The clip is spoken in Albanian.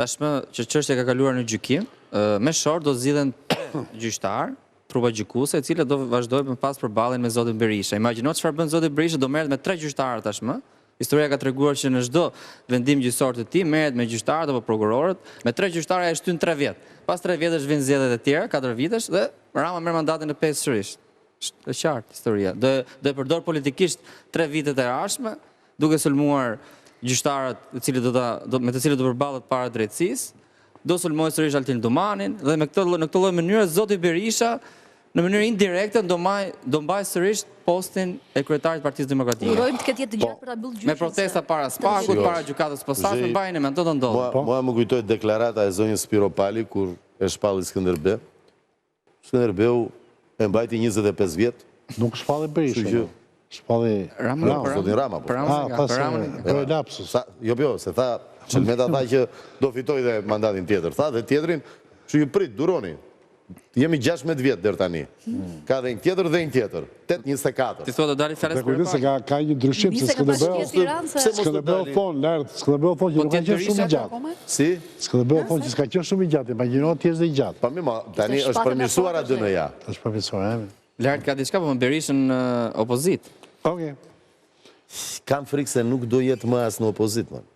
Tashmë që çështja ka kaluar në gjykim, me short do zgjidhen gjyqtar, trupa gjykuse, e cilët do vazhdojnë më pas përballjen me zotin Berisha. Imagjino çfarë bën zoti Berisha, do merret me 3 gjyqtarë tashmë. Historia ka treguar që në çdo vendim gjyqësor të tij merret me gjyqtarët apo prokurorët, me 3 gjyqtarë ai shtyn 3 vjet. Pas 3 vjetësh vijnë zgjedhjet e tjera, 4 vitesh dhe Rama merr mandatin e 5 sërish. Është qartë historia. Do e përdor politikisht 3 vitet e ardhshme, duke sulmuar gjyqtarët me të cilët do përballet para drejtësisë, do sulmoj sërish Altin Domanin dhe në këtë lloj mënyre zoti Berisha në mënyrë indirekte do mbaj sërish postin e kryetarit të Partisë Demokratike. Urojmë të ketë jetë të gjatë për ta mbyllë gjyqin. Me protesta para Spakut, para gjykatës posaçme, mbajnë me ato do ndodhë. Mua më kujtoi deklarata e zonjës Spiro Pali kur e shpalli Skënderbeu. Skënderbeu e mbajti 25 vjet. Nuk shpalli Berisha. Shpalli zotin Rama. Për lapsus. Jo, se tha Çelmeta tha që do fitoj dhe mandatin tjetër. Tha dhe tjetrin, që ju prit, duroni. Jemi 16 vjet deri tani. Ka dhe një tjetër dhe një tjetër. 8-24. Ti thua do dalin fjalë Dhe se ka një ndryshim se Skënderbeu thon lart, Skënderbeu thon që nuk ka qenë shumë i gjatë. Si? Skënderbeu thon që s'ka qenë shumë i gjatë, imagjino ti është i gjatë. Pa mi, tani është përmirësuar ADN-ja. Është përmirësuar, Lart ka diçka, po më Berishën në opozit. Okej. Kam frikë se nuk do jetë më as në opozit, man.